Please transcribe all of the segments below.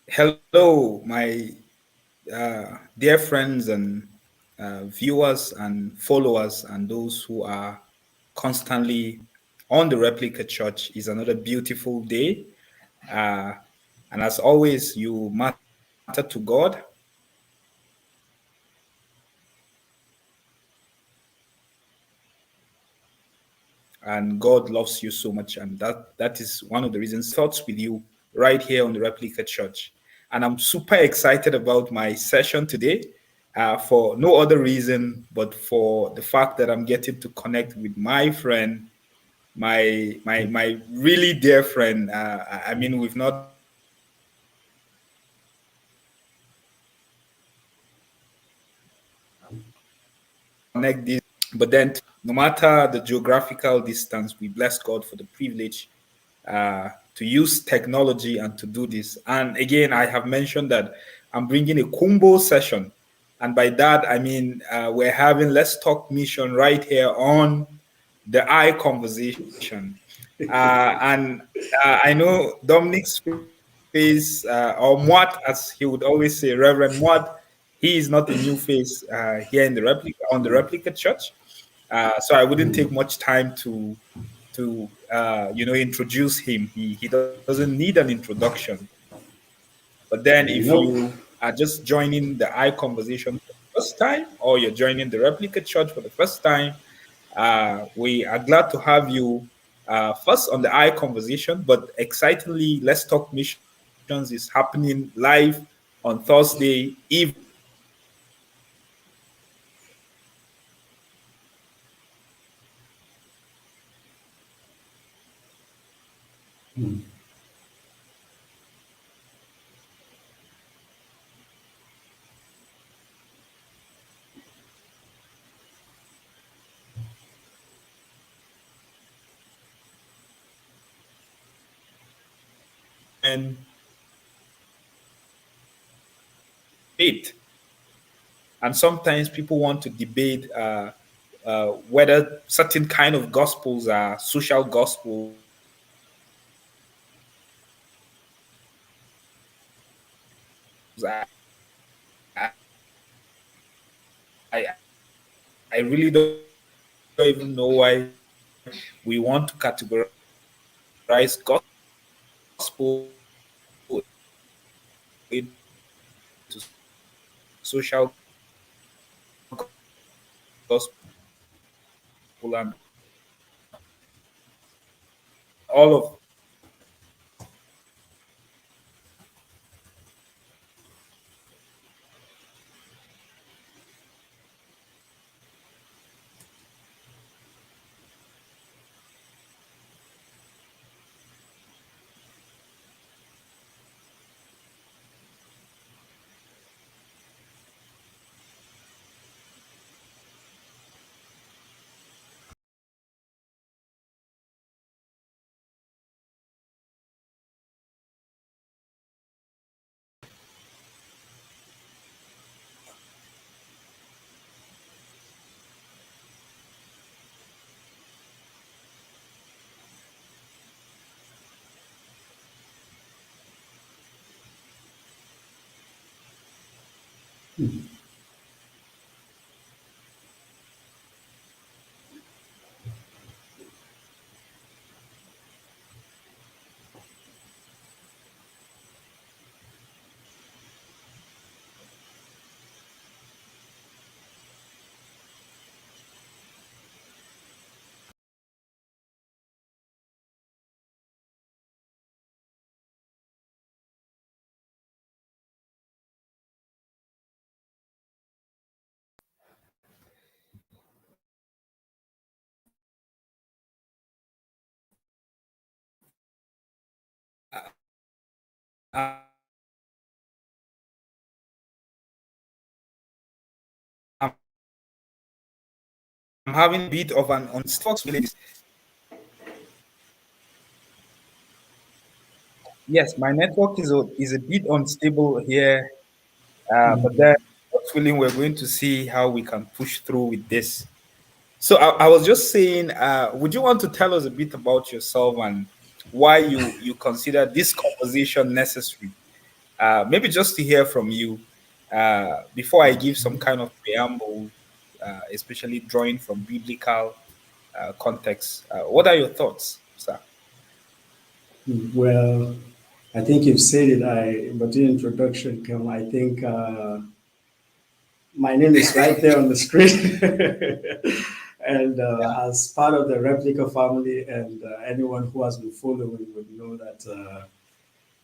Hello, my dear friends and viewers and followers, and those who are constantly on the Replica Church. Is another beautiful day. Uh, and as always, you matter to God, and God loves you so much. And that is one of the reasons thoughts with you right here on the Replica Church. And I'm super excited about my session today for no other reason but for the fact that I'm getting to connect with my friend, my really dear friend. I mean, we've not connected this long, but then no matter the geographical distance, we bless God for the privilege to use technology and to do this. And again, I have mentioned that I'm bringing a combo session. And by that, I mean, we're having Let's Talk Mission right here on the I Conversation. And I know Dominic's face, or Mwat, as he would always say, Reverend Mwat, he is not a new face here in the replica on the replica church. So I wouldn't take much time to introduce him. He doesn't need an introduction. But then if you Nope. are just joining the I conversation for the first time, or you're joining the replica church for the first time, we are glad to have you first on the I conversation. But excitingly, Let's Talk Missions is happening live on Thursday evening. And debate. And sometimes people want to debate whether certain kind of gospels are social gospels. I really don't even know why we want to categorize gospel into social gospel and all of. I'm having a bit of an unstable. Yes, my network is a bit unstable here, but then, God willing, we're going to see how we can push through with this. So I was just saying, would you want to tell us a bit about yourself and why you consider this conversation necessary. Maybe just to hear from you before I give some kind of preamble, especially drawing from biblical context. What are your thoughts, sir? Well, I think you've said it. But the introduction come. I think my name is right there on the screen, and as part of the replica family, and anyone who has been following would know that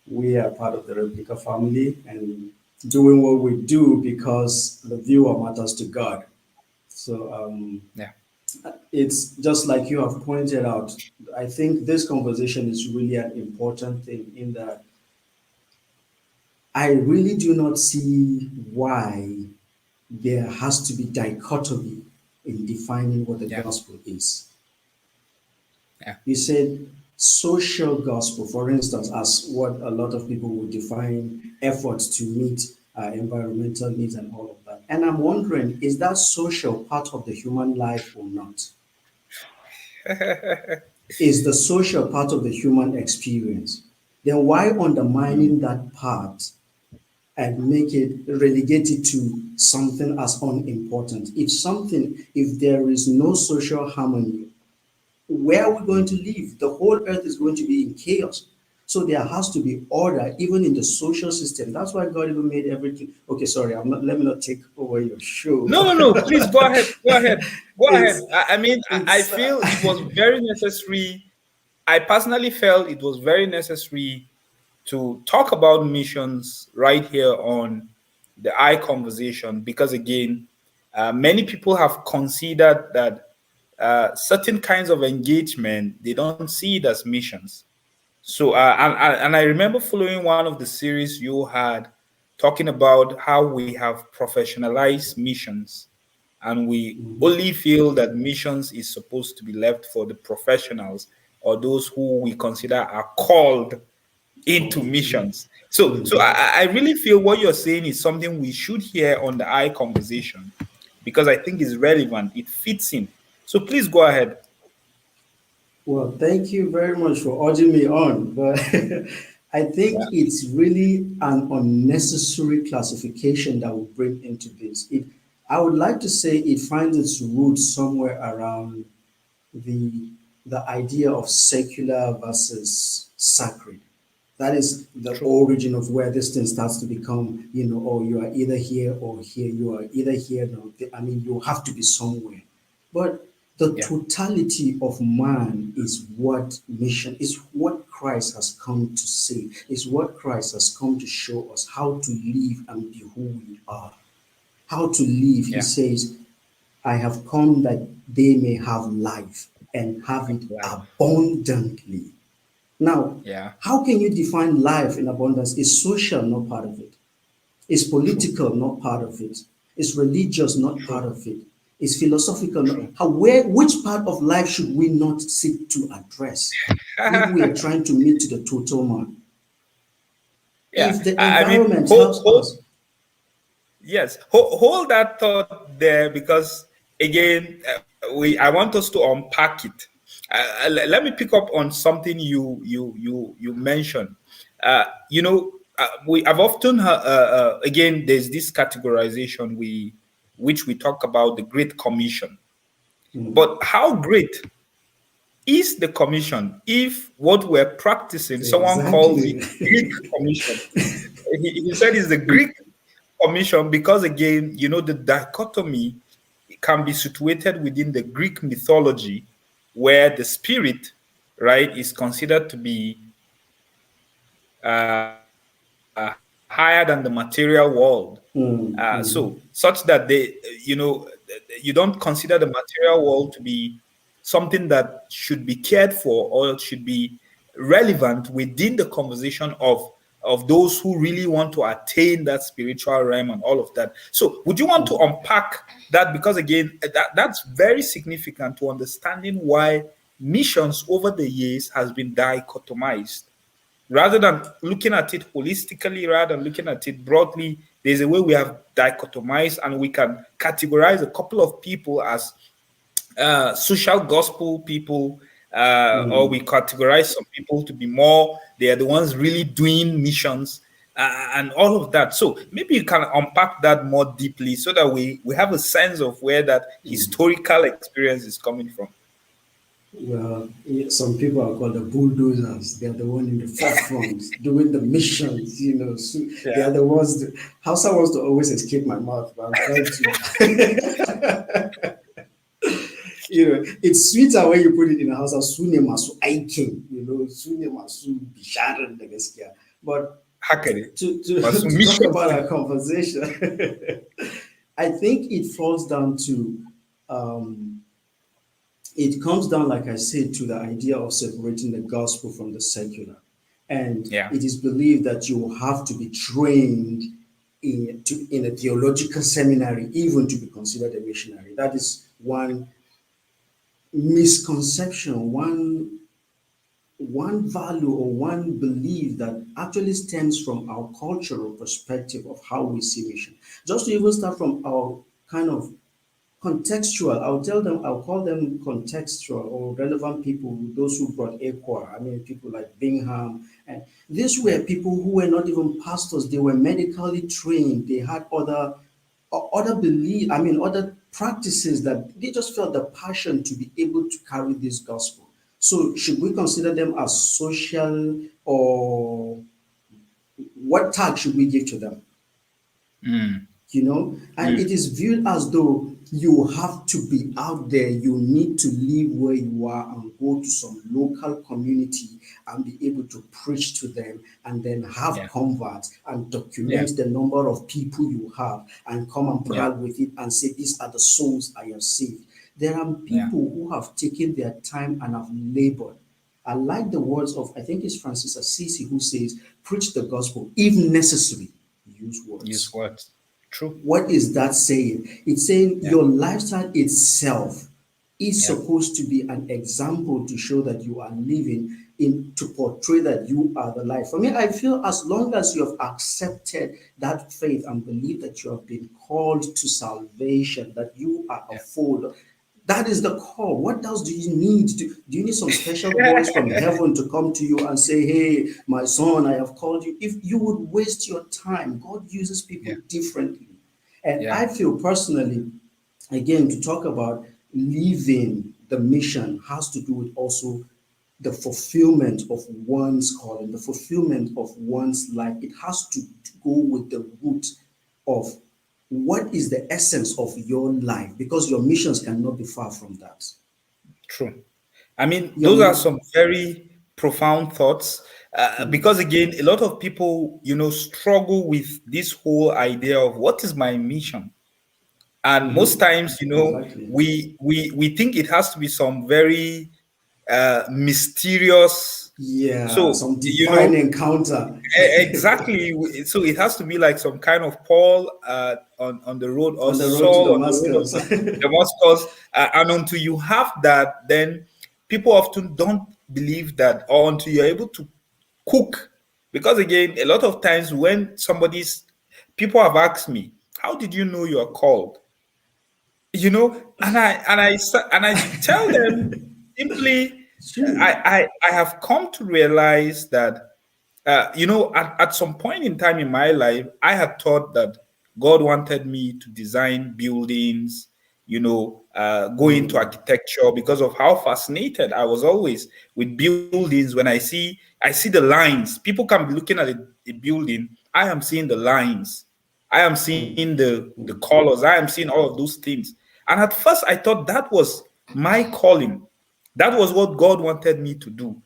we are part of the replica family and doing what we do because the viewer matters to God. So Yeah, it's just like you have pointed out. I think this conversation is really an important thing in that I really do not see why there has to be dichotomy in defining what the yeah, gospel is. yeah, You said social gospel, for instance, as what a lot of people would define efforts to meet environmental needs and all of that. And I'm wondering, is that social part of the human life or not? Is the social part of the human experience? Then why mm, undermining that part and make it relegate it to something as unimportant? If there is no social harmony, where are we going to live? The whole earth is going to be in chaos. So there has to be order even in the social system. That's why God even made everything. Okay, sorry, let me not take over your no, show. no, no. Please go ahead. Go ahead. Go ahead. it's I mean, I it's feel it was very necessary. I personally felt it was very necessary to talk about missions right here on the I conversation because, again, many people have considered that certain kinds of engagement they don't see it as missions. So, and I remember following one of the series you had talking about how we have professionalized missions, and we Mhm. only feel that missions is supposed to be left for the professionals or those who we consider are called into missions. So I really feel what you're saying is something we should hear on the I conversation because I think it's relevant. It fits in. So please go ahead. Well, thank you very much for urging me on, but I Yeah, think it's really an unnecessary classification that we bring into this. I would like to say it finds its roots somewhere around the the idea of secular versus sacred. That is the true. origin of where this thing starts to become, oh, you are either here or here. You are either here. No, I mean, you have to be somewhere. But the Yeah, totality of man is what mission is what Christ has come to say, is what Christ has come to show us how to live and be who we are. How to live, he yeah, says, I have come that they may have life and have it life. abundantly. Now, Yeah, how can you define life in abundance? Is social not part of it? Is true, political not part of it? Is religious not true, part of it? Is philosophical not? true. Which part of life should we not seek to address if we are trying to meet to the total man? Yeah, If the I mean, environment helps us, yes, hold that thought there because again, we I want us to unpack it. Let me pick up on something you mentioned. We have often again there's this categorization which we talk about the Great Commission. mm, But how great is the commission if what we're practicing someone calls it exactly. Greek commission? He said it's the Greek commission because again, the dichotomy can be situated within the Greek mythology where the spirit, right, is considered to be higher than the material world. So such Mm, that mm, you don't consider the material world to be something that should be cared for or should be relevant within the conversation of those who really want to attain that spiritual realm and all of that. So would you want to mm, unpack that? Because again, that's very significant to understanding why missions over the years has been dichotomized rather than looking at it holistically, rather than looking at it broadly. There's a way we have dichotomized and we can categorize a couple of people as social gospel people, or we categorize some people to be more, they are the ones really doing missions, and all of that. So maybe you can unpack that more deeply so that we have a sense of where that historical experience is coming from. Well, some people are called the bulldozers. They are the one in the forefront doing the missions. So they Yeah. are the ones. Hausa wants to always escape my mouth, but I'm trying to. It's sweeter when you put it in a house. Sune masu aikin, sune masu bisharar da gaskiya. But Haka ne. to, Masu to talk missions about din. our conversation, I think it falls down to, um, it comes down, like I said, to the idea of separating the gospel from the secular. And Yeah. it is believed that you have to be trained in a theological seminary, even to be considered a missionary. That is one misconception, one value or one belief that actually stems from our cultural perspective of how we see mission. Just to even start from our kind of contextual, I'll call them contextual or relevant people, those who brought Equa. I mean, people like Bingham. And these were Yeah. people who were not even pastors, they were medically trained, they had other belief, I mean, other practices that they just felt the passion to be able to carry this gospel. So, should we consider them as social, or what tag should we give to them? Mm. And it is viewed as though you have to be out there, you need to live where you are and go to some local community and be able to preach to them and then have Yeah. converts and Yeah. document the number of people you have and come and Yeah. brag with it and say, these are the souls I have saved. There are Yeah. people who have taken their time and have labored. I like the words of, I think it's Francis Assisi, who says, preach the gospel if necessary, use Use words. what? True. What is that saying? It's saying Yeah. your lifestyle itself is Yeah. supposed to be an example to show that you are living in, to portray that you are the life. For me, I feel as long as you have accepted that faith and believe that you have been called to salvation, that you are a Yeah. fold, that is the call. What else do you need? Do you need some special voice from heaven to come to you and say, hey, my son, I have called you? If you would waste your time, God uses people Yeah. differently. And Yeah. I feel personally, again, to talk about living the mission has to do with also the fulfillment of one's calling, the fulfillment of one's life. It has to go with the root of what is the essence of your life, because your missions cannot be far from that. True. I mean, those are Your, some very profound thoughts. Because again, a lot of people, struggle with this whole idea of what is my mission. And most times, exactly. we think it has to be some very mysterious. Yeah, So some divine encounter. exactly. So it has to be like some kind of Paul on the road, or On the road to Saul on the road of Damascus. Damascus. And until you have that, then people often don't believe that, or until you're able to cook. Because again, a lot of times when people have asked me, how did you know you are called? And I tell them simply, True. I have come to realize that at some point in time in my life, I had thought that God wanted me to design buildings, go into architecture, because of how fascinated I was always with buildings. When I see the lines, people can be looking at a building, I am seeing the lines, I am seeing the colors, I am seeing all of those things. And at first, I thought that was my calling. That was what God wanted me to do,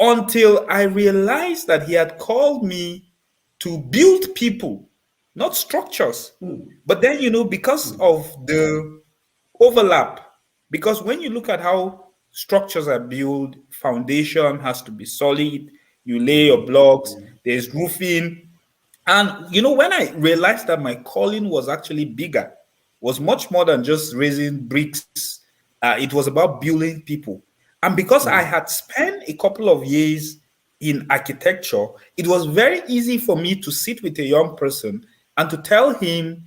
until I realized that He had called me to build people, not structures. But then, because of the overlap, because when you look at how structures are built, foundation has to be solid, you lay your blocks, there's roofing. And when I realized that my calling was actually bigger, was much more than just raising bricks, it was about building people. And because I had spent a couple of years in architecture, it was very easy for me to sit with a young person and to tell him,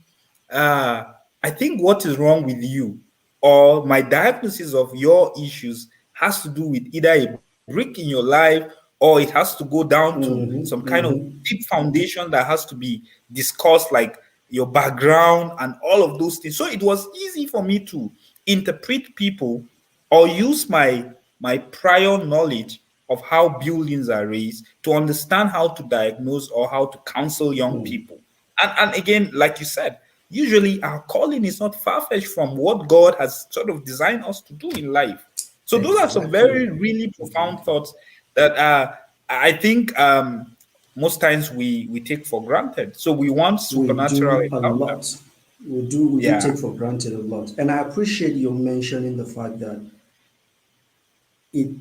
uh, I think what is wrong with you, or my diagnosis of your issues has to do with either a brick in your life, or it has to go down to some Mm-hmm, kind of mm-hmm, deep foundation that has to be discussed, like your background and all of those things. So it was easy for me to interpret people or use my prior knowledge of how buildings are raised to understand how to diagnose or how to counsel young people. And again, like you said, usually our calling is not far-fetched from what God has sort of designed us to do in life. So those are some exactly, very really profound exactly. thoughts that I think most times we take for granted. So we want We supernatural do a encounter. lot. We do Yeah, take for granted a lot. And I appreciate you mentioning the fact that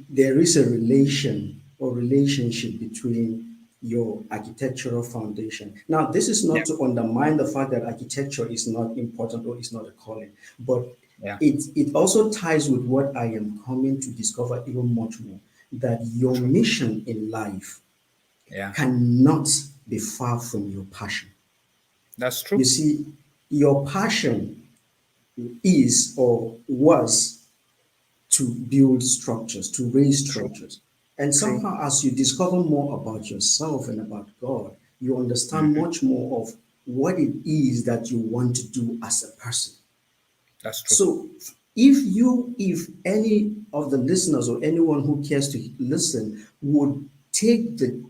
there is a relation or relationship between your architectural foundation. Now, this is yeah, not to undermine the fact that architecture is not important or is not a calling, but yeah. it also ties with what I am coming to discover even much more, that your True. mission in life Yeah, cannot be far from your passion. that's You true. see, your passion is or was to build structures, to raise True. structures. And True. somehow, as you discover more about yourself and about God, you understand Mhm. much more of what it is that you want to do as a person. That's true. So, if any of the listeners or anyone who cares to listen would take the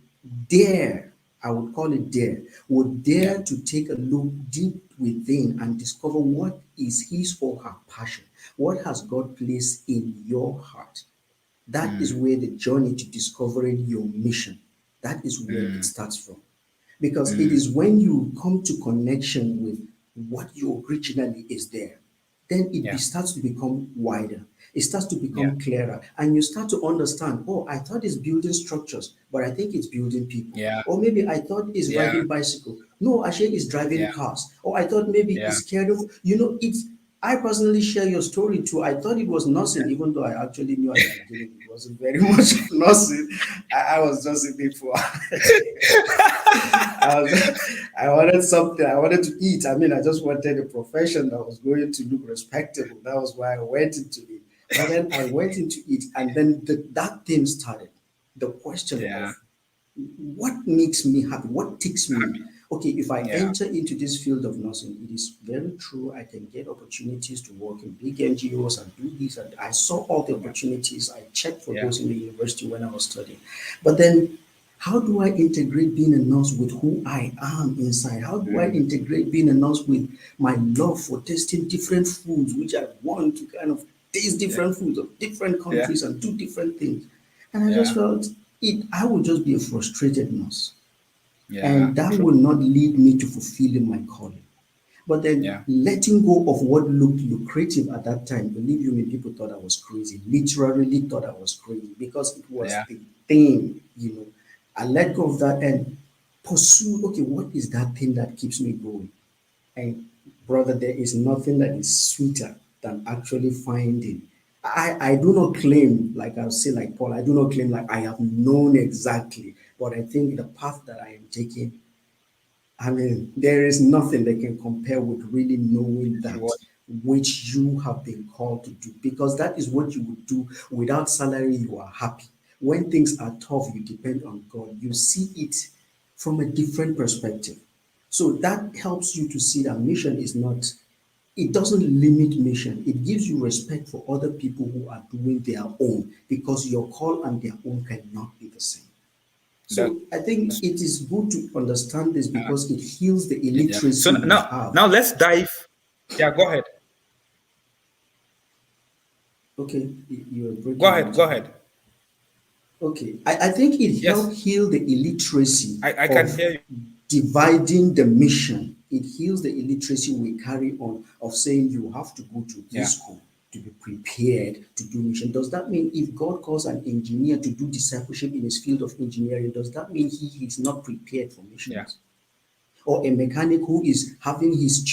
dare, I would call it dare, would Yeah. dare to take a look deep within and discover what is his or her passion, what has God placed in your heart. That is Mm, where the journey to discovering your mission, that is where it mm, starts from. Because it mm. is when you come to connection with what you originally is there, then Yeah. starts to become wider. It starts to Yeah. become clearer, and you start to understand. Oh, I thought it's building structures, but I think it's building people. Yeah. Or maybe I thought it's Yeah. riding bicycle. No, actually, it's driving Yeah. cars. Or I thought maybe Yeah. it's caring. It's. I personally share your story too. I thought it was nursing, even though I actually knew at the beginning it wasn't very much of nursing. I was just in it for I was I wanted something. I wanted to eat. I mean, I just wanted a profession that was going to look respectable. That was why I went into it. But then I went into it, and then that thing started. The question Yeah. of what makes me happy, what takes me. Happy. Okay, if I Yeah. enter into this field of nursing, it is very true. I can get opportunities to work in big NGOs and do this. And I saw all the Yeah. opportunities. I checked for Yeah. those in the university when I was studying. But then how do I integrate being a nurse with who I am inside? How do I Mm. integrate being a nurse with my love for tasting different foods, which I want to kind of taste Yeah. different foods of different Yeah. countries and do different things? And I just Yeah. felt I would just be a frustrated nurse. Yeah. And that True. will not lead me to fulfilling my calling. But then Yeah. letting go of what looked lucrative at that time, believe you me, people thought I was crazy, literally thought I was crazy because it was Yeah. the thing. I let go of that and pursue, okay, what is that thing that keeps me going? And brother, there is nothing that is sweeter than actually finding. I do not claim, like I'll say, like Paul, I do not claim like I have known exactly, but I think the path that I am taking, I mean, there is nothing that can compare with really knowing It's that rewarding. which you have been called to do, because that is what you would do without salary. You are happy. When things are tough, you depend on God. You see it from a different perspective. So that helps you to see that mission is not, it doesn't limit mission. It gives you respect for other people who are doing their own, because your call and their own cannot be the same. That's So I think it is good to understand this uh, because it heals the yeah. So illiteracy we have. now let's dive. Yeah. Go ahead. Okay, you are Go breaking a ahead. Go little bit. ahead. Okay, I think it Yes. helped heal the illiteracy I can of hear you. dividing the mission. It heals the illiteracy we carry on of saying you have to go to Yeah. this school to be prepared to do mission. Does that mean if God calls an engineer to do discipleship in his field of engineering, does that mean he is not prepared for Yeah. missions? Or a mechanic who is having his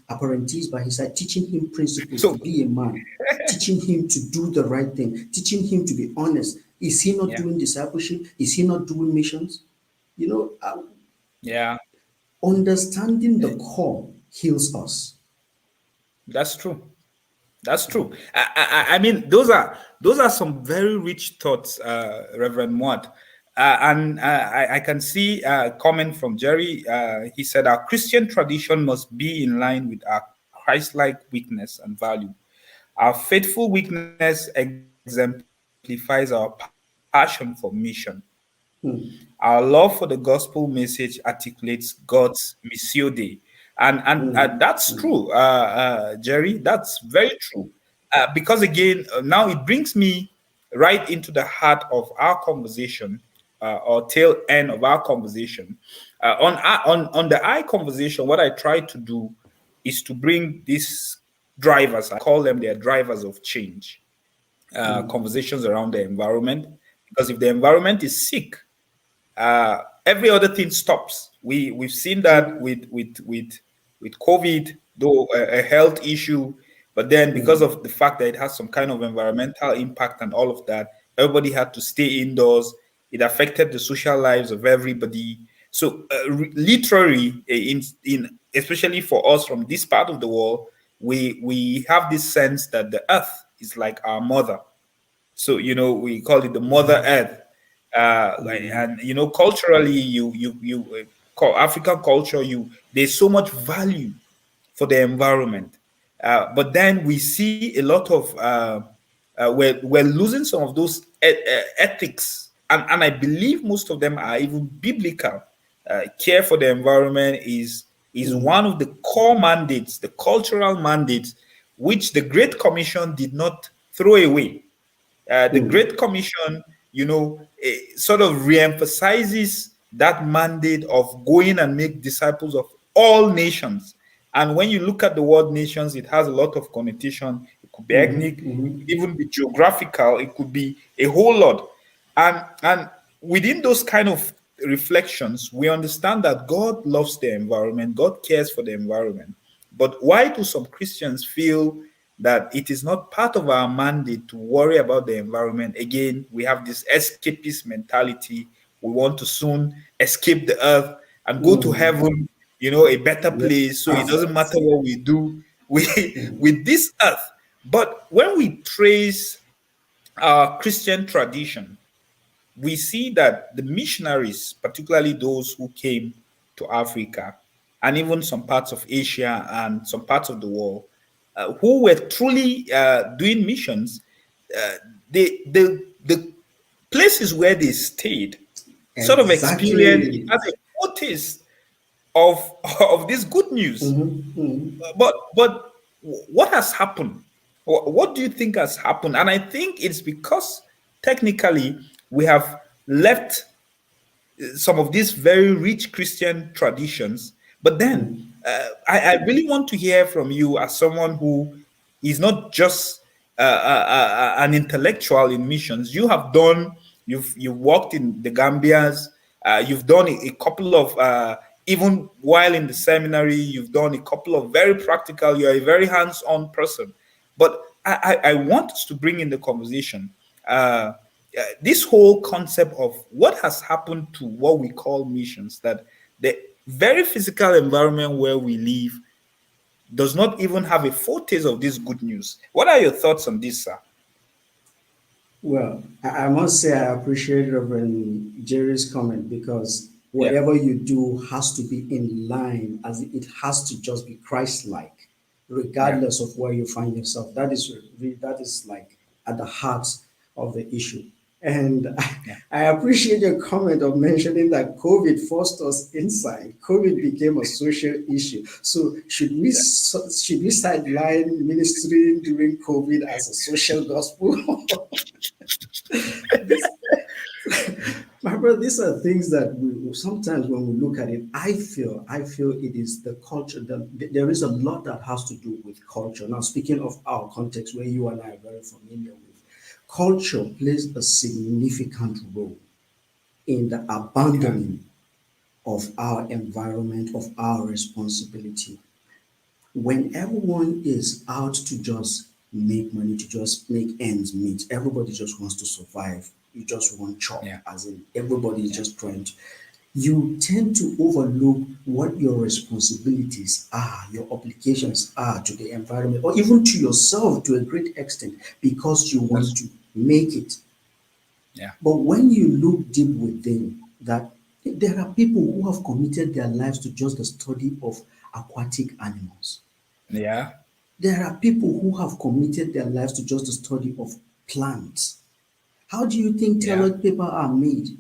apprentice by his side, teaching him principles to So be a man, teaching him to do the right thing, teaching him to be honest. Is he not yeah. doing discipleship? Is he not doing missions? You know, Yeah. understanding the call heals us. That's true. That's true. I mean, those are some very rich thoughts, Reverend Mwat. And I can see a comment from Jerry. He said, "Our Christian tradition must be in line with our Christ-like weakness and value. Our faithful weakness exemplifies our passion for mission. Our love for the gospel message articulates God's Missio Dei." And that's Mm, true, mm, Jerry. That's very true. Because again, now it brings me right into the heart of our conversation, or tail end of our conversation. On the I conversation, what I try to do is to bring these drivers. I call them, they are drivers of change. Conversations around the environment, because if the environment is sick, every other thing stops. We've seen that with COVID, though a health issue, but then because of the fact that it has some kind of environmental impact and all of that, everybody had to stay indoors. It affected the social lives of everybody. So literally, in especially for us from this part of the world, we have this sense that the earth is like our mother. So we call it the Mother Earth. And culturally, you call African culture, there's so much value for the environment. But then we see a lot of we're losing some of those ethics, and I believe most of them are even biblical. Care for the environment is one of the core mandates, the cultural mandates, which the Great Commission did not throw away. The Great Commission, sort of reemphasizes that mandate of going and make disciples of all nations. And when you look at the word nations, it has a lot of connotation. It could be ethnic, it could even be geographical, it could be a whole lot. And within those kind of reflections, we understand that God loves the environment, God cares for the environment. But why do some Christians feel that it is not part of our mandate to worry about the environment? Again, we have this escapist mentality. We want to soon escape the earth and go to heaven, a better yeah, place. So it doesn't perfect. matter what we do with this earth. But when we trace our Christian tradition, we see that the missionaries, particularly those who came to Africa and even some parts of Asia and some parts of the world, who were truly doing missions, uh, the places where they stayed sort of experienced, it Exactly. has a foretaste of of this good news. But what has happened? What do you think has happened? And I think it's because technically we have left some of these very rich Christian traditions. But then I really want to hear from you as someone who is not just an intellectual in missions. You've worked in the Gambias. You've done a couple of even while in the seminary. You've done a couple of very practical. You're a very hands-on person. But I want us to bring in the conversation. This whole concept of what has happened to what we call missions, that the very physical environment where we live does not even have a foretaste of this good news. What are your thoughts on this, sir? Well, I must say I appreciate Reverend Jerry's comment because Yeah, whatever you do has to be in line, as it has to just be Christ-like, yeah, regardless of where you find yourself. That is like at the heart of the issue. And yeah. I appreciate your comment of mentioning that COVID forced us inside. COVID became a social issue. So should we sideline ministry during COVID as a social gospel? this My brother, these are things that we sometimes when we look at it, I feel it is the culture that there is a lot that has to do with culture. Now, speaking of our context where you and I are very familiar with, culture plays a significant role in the Yeah. abandoning of our environment, of our responsibility. When everyone is out to just make money, to just make ends meet, everybody just wants to survive. You just want chop, Yeah. as in everybody is Yeah. just trying to. you tend to overlook what your responsibilities are, your obligations are to the environment, or even to yourself to a great extent, because you want That's to make it. yeah. But when you look deep within that, there are people who have committed their lives to just the study of aquatic animals. Yeah. There are people who have committed their lives to just the study of plants. How do you think Yeah. toilet paper are made?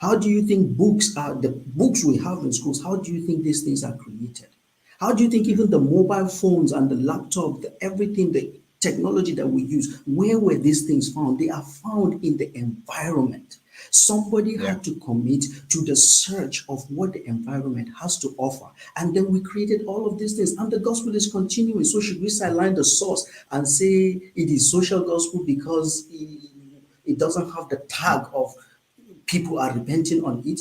How do you think books are the books we have in schools? How do you think these things are created? How do you think Mm. even the mobile phones and the laptop, everything, the technology that we use, where were these things found? They are found in the environment. Somebody Yeah. had to commit to the search of what the environment has to offer. And then we created all of these things. And the gospel is continuing. So should we sideline the source and say it is social gospel because it doesn't have the Mm. tag of people are repenting on it?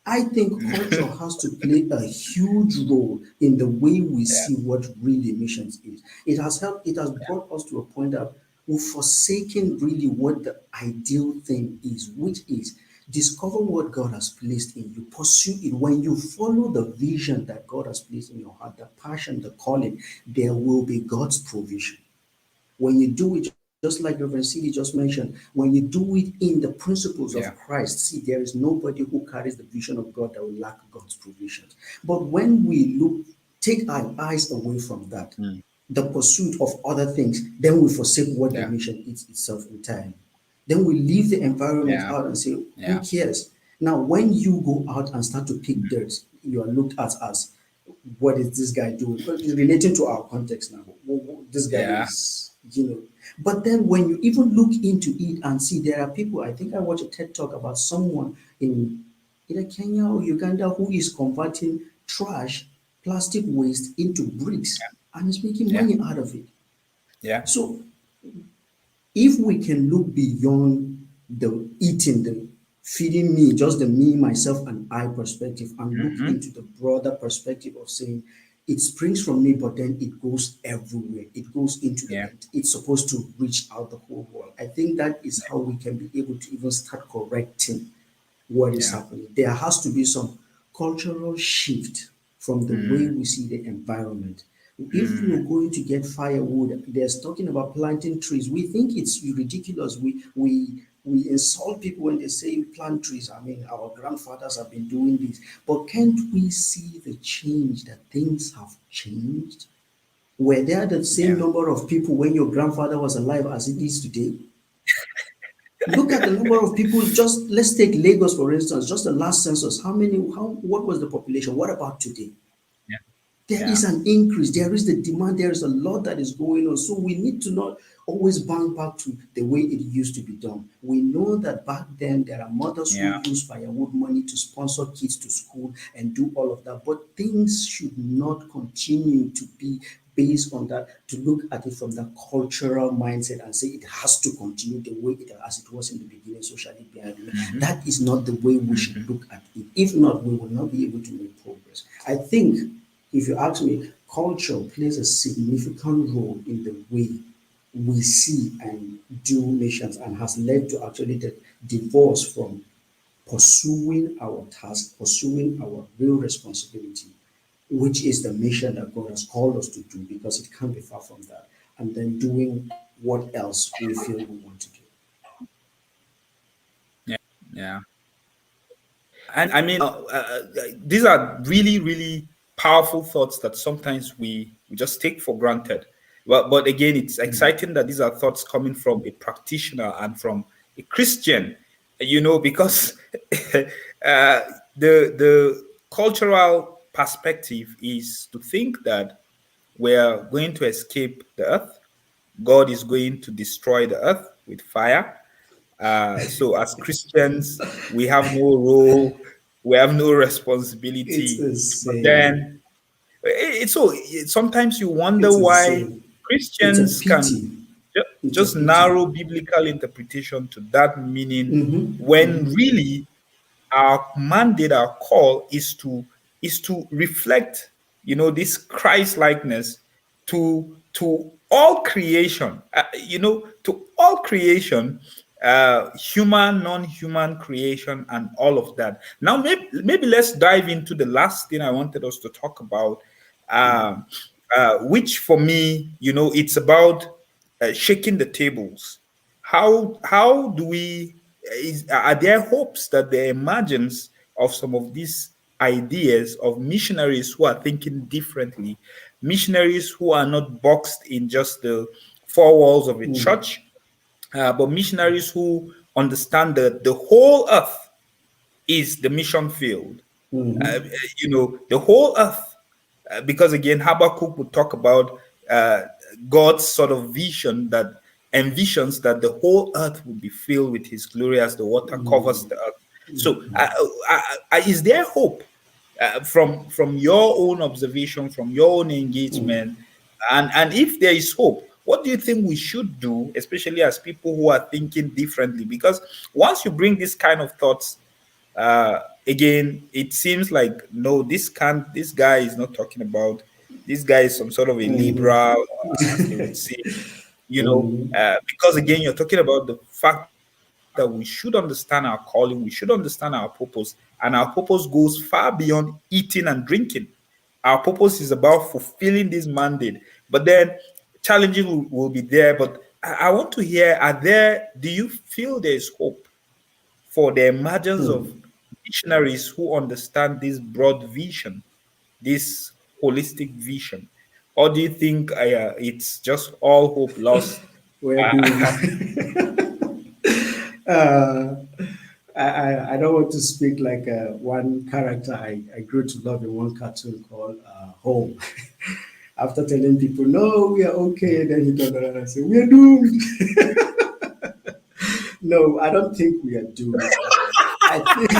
I think culture has to play a huge role in the way we Yeah. see what really missions is. It has helped, it has brought us to a point that we've forsaken really what the ideal thing is, which is discover what God has placed in you, pursue it. When you follow the vision that God has placed in your heart, the passion, the calling, there will be God's provision. When you do it, just like Reverend CD just mentioned, when you do it in the principles of Yeah. Christ, see, there is nobody who carries the vision of God that will lack God's provisions. But when we look, take our eyes away from that, Mm. the pursuit of other things, then we forsake what the Yeah. mission is itself entirely. Then we leave the environment Yeah. out and say, who Yeah. cares? Now, when you go out and start to pick Mm. dirt, you are looked at as, what is this guy doing? But it's relating to our context now. This guy Yeah. is, you know. But then when you even look into it and see, there are people, I think I watched a TED talk about someone in either Kenya or Uganda who is converting trash, plastic waste into bricks and is making Yeah. money out of it. Yeah. So if we can look beyond the eating, the feeding me, just the me, myself, and I perspective, and look Mm-hmm. into the broader perspective of saying it springs from me, but then it goes everywhere. It goes into the, Yeah. it's supposed to reach out the whole world. I think that is how we can be able to even start correcting what is Yeah. happening. There has to be some cultural shift from the way Mm. we see the environment. If we are Mm. going to get firewood, there's talking about planting trees. We think it's ridiculous. We insult people when they say plant trees. I mean, our grandfathers have been doing this, but can't we see the change that things have changed? Were there the same Yeah. number of people when your grandfather was alive as it is today? Look at the number of people. Just let's take Lagos for instance. Just the last census. How many? How? What was the population? What about today? Yeah. There Yeah. is an increase. There is the demand. There is a lot that is going on. So we need to not always bounce back to the way it used to be done. We know that back then there are mothers who Yeah. use firewood money to sponsor kids to school and do all of that. But things should not continue to be based on that, to look at it from the cultural mindset and say it has to continue the way it as it was in the beginning, so shall it be. Mm-hmm. That is not the way we should Mm-hmm. look at it. If not, we will not be able to make progress. I think if you ask me, culture plays a significant role in the way we see and do nations and has led to actually the divorce from pursuing our task, pursuing our real responsibility, which is the mission that God has called us to do, because it can't be far from that, and then doing what else we feel we want to do. Yeah. Yeah. And I mean, these are really, really powerful thoughts that sometimes we just take for granted. But again, it's exciting that these are thoughts coming from a practitioner and from a Christian, because the cultural perspective is to think that we're going to escape the earth. God is going to destroy the earth with fire. So, as Christians, we have no role, we have no It's responsibility. But insane. then, sometimes you wonder It's why insane. It's a Christians can pity. It's a just pity. narrow biblical interpretation to that meaning when Mm-hmm. really our mandate, our call is to reflect, this Christ likeness to all creation, to all creation, human, non-human creation, and all of that. Now, maybe let's dive into the last thing I wanted us to talk about, um, which for me, it's about shaking the tables. How do we? Are there hopes that the emergence of some of these ideas of missionaries who are thinking differently, missionaries who are not boxed in just the four walls of a church, but missionaries who understand that the whole earth is the mission field. The whole earth, because again, Habakkuk would talk about uh, God's sort of vision that envisions that the whole earth will be filled with His glory as the water covers the earth. So, is there hope from your own observation, from your own engagement, and if there is hope, what do you think we should do, especially as people who are thinking differently? Because once you bring this kind of thoughts, uh, again, it seems like no, this guy is not talking about. This guy is some sort of a liberal, as they would say, because again, you're talking about the fact that we should understand our calling, we should understand our purpose, and our purpose goes far beyond eating and drinking. Our purpose is about fulfilling this mandate. But then challenges will be there. But I want to hear: do you feel there is hope for the emergence of missionaries who understand this broad vision, this holistic vision? Or do you think it's just all hope lost? We're doomed. Uh, uh, I don't want to speak like one character I grew to love in one cartoon called Home. After telling people, no, we are okay, then he turned around and said, we are doomed. No, I don't think we are doomed. I think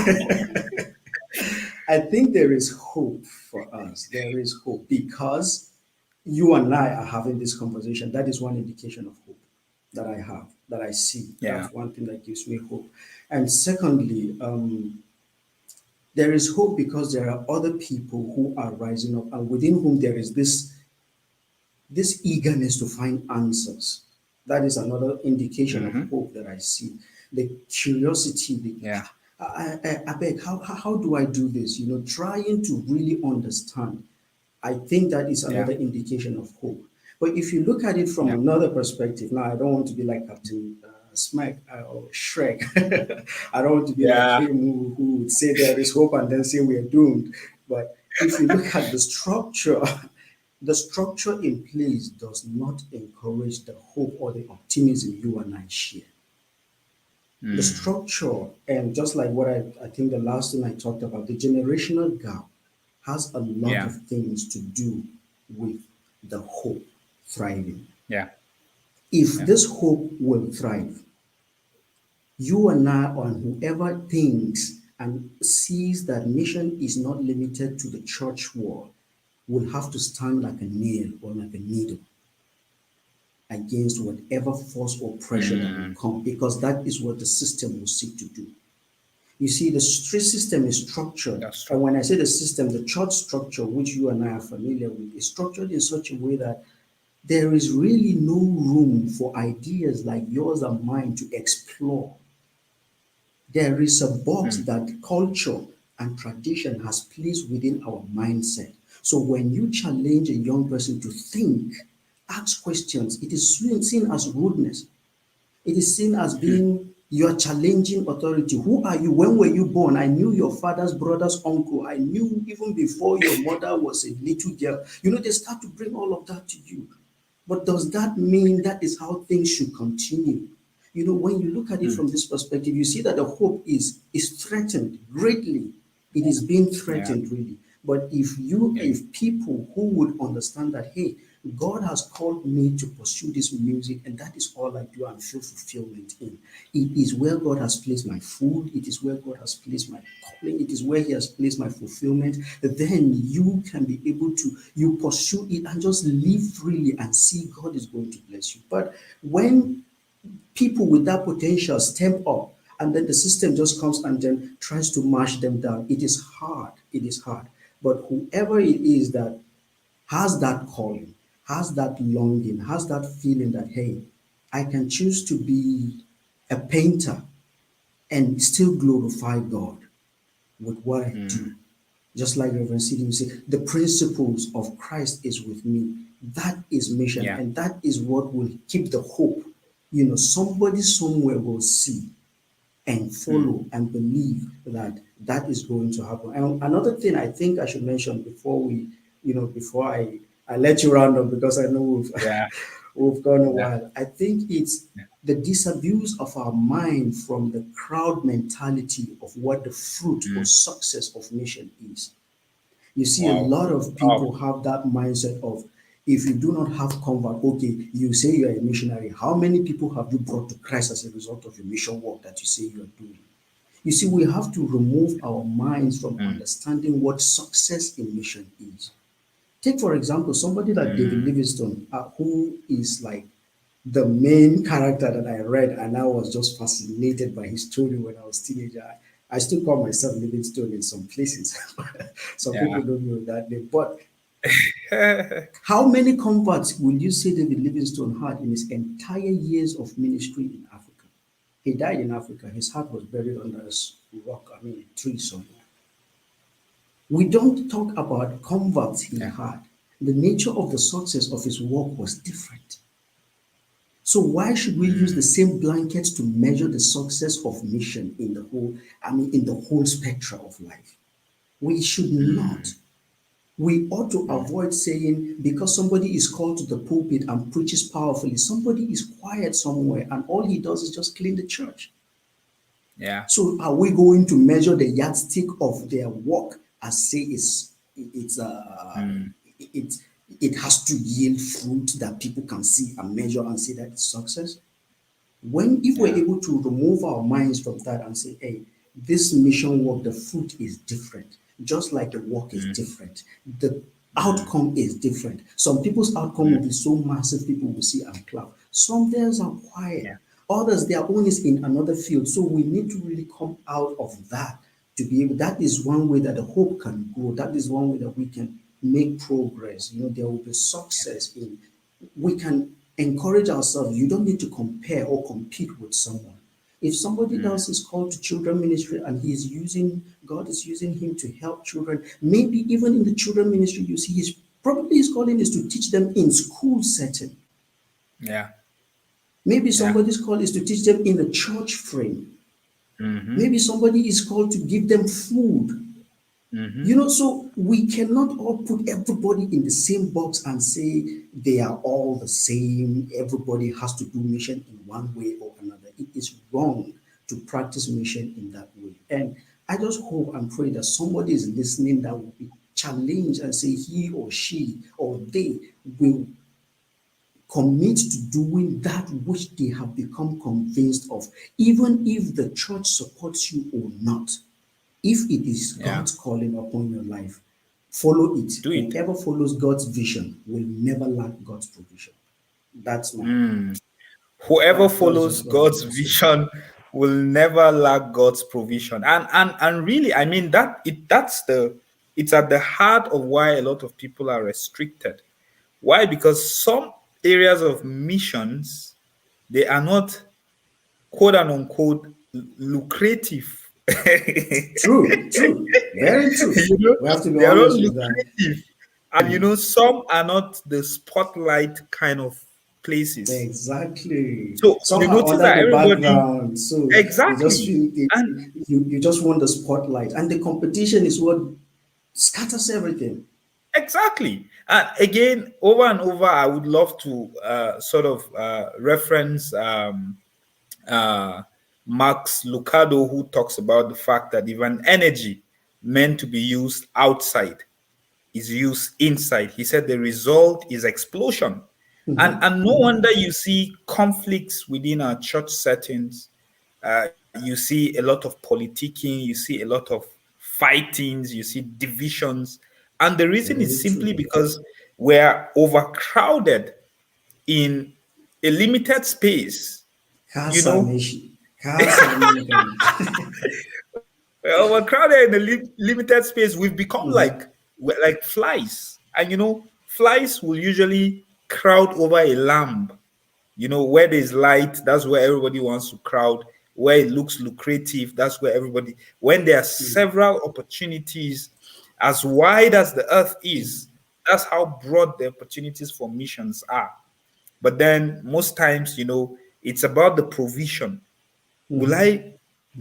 I think there is hope for us. There is hope because you and I are having this conversation. That is one indication of hope that I have, that I see. yeah. That's one thing that gives me hope. And secondly, there is hope because there are other people who are rising up and within whom there is this eagerness to find answers. That is another indication of Hmm. hope that I see. The curiosity, Yeah. I beg, how do I do this? Trying to really understand. I think that is Yeah. another indication of hope. But if you look at it from Yeah. another perspective, now I don't want to be like Captain Smack or Shrek. I don't want to be like Yeah. him who would say there is hope and then say we are doomed. But if you look at the structure, the structure in place does not encourage the hope or the optimism you and I share. The Mm. structure, and just like what I think the last thing I talked about, the generational gap has a lot Yeah. of things to do with the hope thriving. Yeah. If Yeah. this hope will thrive, you and I, or whoever thinks and sees that mission is not limited to the church wall, will have to stand like a nail or like a needle against whatever force or pressure that will Mm. come, because that is what the system will seek to do. You see, the street system is structured, That's and true. when I say the system, the church structure, which you and I are familiar with, is structured in such a way that there is really no room for ideas like yours and mine to explore. There is a box Mm. that culture and tradition has placed within our mindset. So when you challenge a young person to think, ask questions, it is seen as rudeness. It is seen as Mm. being you are challenging authority. Who are you? When were you born? I knew your father's brother's uncle. I knew even before your mother was a little girl. They start to bring all of that to you. But does that mean that is how things should continue? When you look at it Mm. from this perspective, you see that the hope is threatened greatly. It is being Yeah. threatened really. But Yeah. if people who would understand that, hey, God has called me to pursue this music, and that is all I do and feel fulfillment in. It is where God has placed my food, it is where God has placed my calling, it is where He has placed my fulfillment. Then you can be able to you pursue it and just live freely and see God is going to bless you. But when people with that potential step up and then the system just comes and then tries to mash them down, it is hard. It is hard. But whoever it is that has that calling, has that longing, has that feeling that, hey, I can choose to be a painter, and still glorify God with what I do. Just like Reverend Sidney will say, the principles of Christ is with me. That is mission, Yeah. and that is what will keep the hope. You know, somebody somewhere will see and follow and believe that that is going to happen. And another thing I think I should mention before we, before I let you round up, because I know we've Yeah. we've gone a Yeah. while. I think it's the disabuse of our mind from the crowd mentality of what the fruit or success of mission is. You see, a Wow. lot of Wow. people have that mindset of, if you do not have convert, okay, you say you are a missionary. How many people have you brought to Christ as a result of your mission work that you say you are doing? You see, we have to remove our minds from understanding what success in mission is. Take, for example, somebody like David Livingstone, who is like the main character that I read, and I was just fascinated by his story when I was a teenager. I still call myself Livingstone in some places. Some people Yeah. don't know that name. But how many converts will you say David Livingstone had in his entire years of ministry in Africa? He died in Africa. His heart was buried under a rock, I mean, a tree somewhere. We don't talk about converts he Yeah. had. The nature of the success of his work was different. So why should we use the same blankets to measure the success of mission in the whole, I mean, in the whole spectrum of life? We should not. We ought to avoid saying because somebody is called to the pulpit and preaches powerfully, somebody is quiet somewhere and all he does is just clean the church. Yeah. So are we going to measure the yardstick of their work as say it it has to yield fruit that people can see and measure and say that it's success? When if we're Yeah. able to remove our minds from that and say, hey, this mission work, the fruit is different, just like the work is different, the outcome is different. Some people's outcome will be so massive, people will see and clap. Some theirs are quiet, Yeah. others their own is in another field. So we need to really come out of that to be able. That is one way that the hope can grow. That is one way that we can make progress. You know, there will be success in, we can encourage ourselves. You don't need to compare or compete with someone. If somebody else is called to children ministry and he is using, God is using him to help children, maybe even in the children ministry, you see, his probably his calling is to teach them in school setting. Yeah. Maybe Yeah. somebody's call is to teach them in the church frame. Mm-hmm. Maybe somebody is called to give them food. You know, so we cannot all put everybody in the same box and say they are all the same. Everybody has to do mission in one way or another. It is wrong to practice mission in that way. And I just hope and pray that somebody is listening that will be challenged and say he or she or they will commit to doing that which they have become convinced of, even if the church supports you or not. If it is Yeah. God's calling upon your life, follow it. Do it. Whoever follows God's vision will never lack God's provision. That's my Whoever that's follows just what I God's want to say. vision will never lack God's provision. And really, I mean it's at the heart of why a lot of people are restricted. Why? Because some areas of missions, they are not quote and unquote lucrative. True, true, very true. you know, We have to be they are not honest with that. lucrative. And some are not the spotlight kind of places. Exactly. So Some you are notice under that the everybody background, so you just exactly. feel And you just want the spotlight, and the competition is what scatters everything. exactly. And again, over and over, I would love to sort of reference uh, Max Lucado, who talks about the fact that even energy meant to be used outside is used inside. He said the result is explosion. And no wonder you see conflicts within our church settings. You see a lot of politicking, you see a lot of fightings, you see divisions. And the reason is Very simply true. because we're overcrowded in a limited space. You Casa know, Meshi. Casa Meshi. we're overcrowded in a limited space. We've become like flies. And flies will usually crowd over a lamb. Where there's light, that's where everybody wants to crowd. Where it looks lucrative, that's where everybody. When there are several opportunities, as wide as the earth is, that's how broad the opportunities for missions are. But then most times, it's about the provision. Will I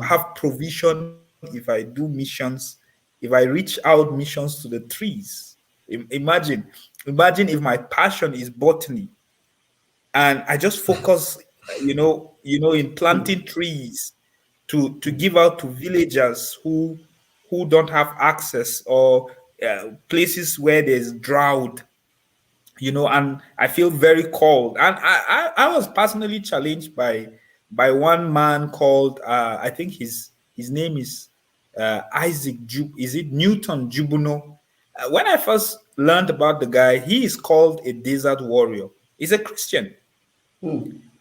have provision if I do missions? If I reach out missions to the trees? Imagine if my passion is botany and I just focus, in planting trees to give out to villagers who don't have access, or places where there's drought, and I feel very called. And I was personally challenged by one man called, I think his name is is it Newton Jubuno. When I first learned about the guy, he is called a desert warrior. He's a Christian.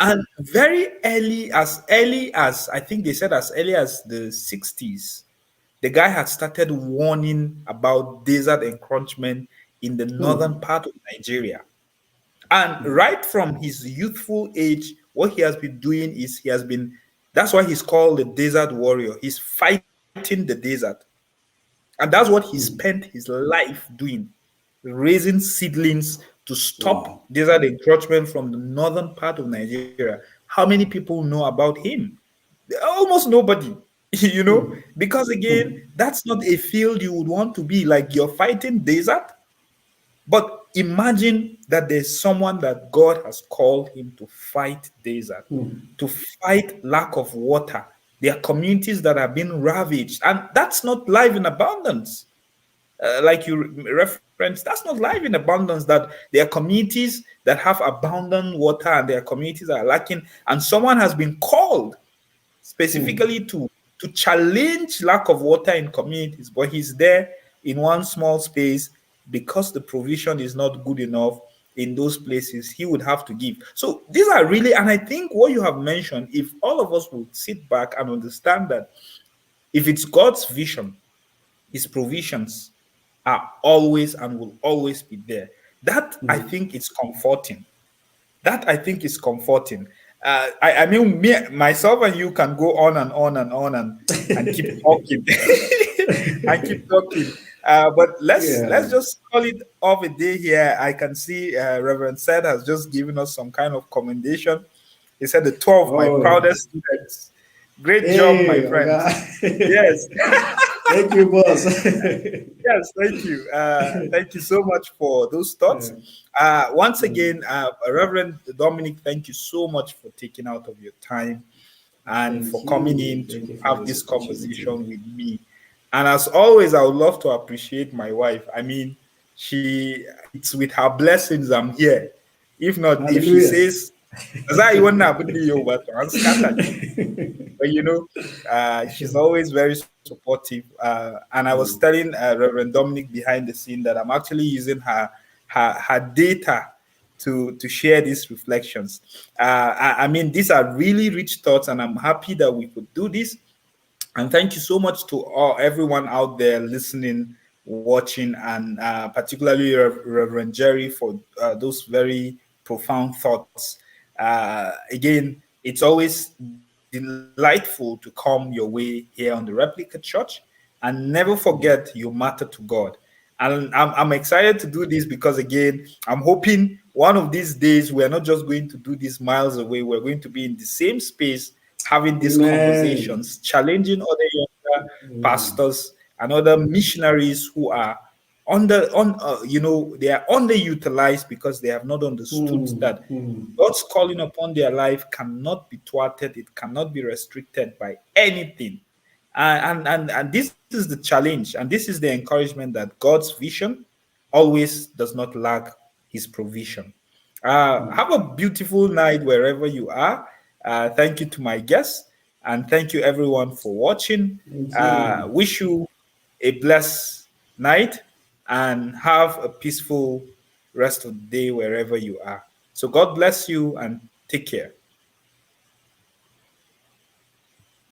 And very early as I think they said as early as the 60s, the guy had started warning about desert encroachment in the northern part of Nigeria. And right from his youthful age, what he has been doing is that's why he's called the desert warrior. He's fighting the desert. And that's what he spent his life doing, raising seedlings to stop Wow. desert encroachment from the northern part of Nigeria. How many people know about him? Almost nobody. Because again, that's not a field you would want to be. Like, you're fighting desert, but imagine that there's someone that God has called him to fight desert, to fight lack of water. There are communities that have been ravaged, and that's not life in abundance. Like you referenced, that's not life in abundance. That there are communities that have abundant water, and there are communities that are lacking, and someone has been called specifically to challenge lack of water in communities, but he's there in one small space because the provision is not good enough in those places. He would have to give. So these are really, and I think what you have mentioned, if all of us would sit back and understand that if it's God's vision, his provisions are always and will always be there. That I think is comforting. That I think is comforting. I mean, myself and you can go on and on and on and keep talking and keep talking. But let's Yeah. just call it off a day here. I can see Reverend Said has just given us some kind of commendation. He said the 12, my Oh, proudest students. Great job, my hey, friend. okay. Yes. Thank you, boss. Yes, thank you. Thank you so much for those thoughts. Once again, Reverend Dominic, thank you so much for taking out of your time and Thank for coming you. in Thank to you for have this this opportunity. conversation with me. And as always, I would love to appreciate my wife. I mean, it's with her blessings I'm here. If not, if she Hallelujah. says, "Zai, you wanna be the over to scatter," but she's always very supportive. And I was telling Reverend Dominic behind the scene that I'm actually using her data to share these reflections. I mean, these are really rich thoughts, and I'm happy that we could do this. And thank you so much to everyone out there listening, watching, and particularly Reverend Jerry for those very profound thoughts. Again, it's always delightful to come your way here on the Replica Church. And never forget you matter to God. And I'm excited to do this because, again, I'm hoping one of these days we're not just going to do this miles away. We're going to be in the same space having these Amen. conversations, challenging other younger Amen. pastors and other missionaries who are they are underutilized because they have not understood that God's calling upon their life cannot be thwarted, it cannot be restricted by anything. And this is the challenge, and this is the encouragement that God's vision always does not lack his provision. Have a beautiful night wherever you are. Thank you to my guests, and thank you everyone for watching. Thank you. Wish you a blessed night and have a peaceful rest of the day wherever you are. So God bless you and take care.